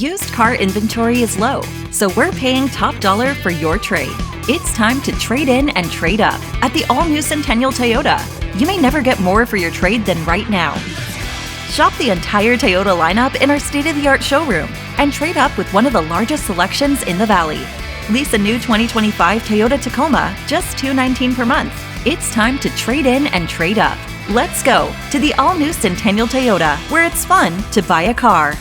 Used car inventory is low, so we're paying top dollar for your trade. It's time to trade in and trade up at the all-new Centennial Toyota. You may never get more for your trade than right now. Shop the entire Toyota lineup in our state-of-the-art showroom and trade up with one of the largest selections in the Valley. Lease a new 2025 Toyota Tacoma, just $219 per month. It's time to trade in and trade up. Let's go to the all-new Centennial Toyota, where it's fun to buy a car.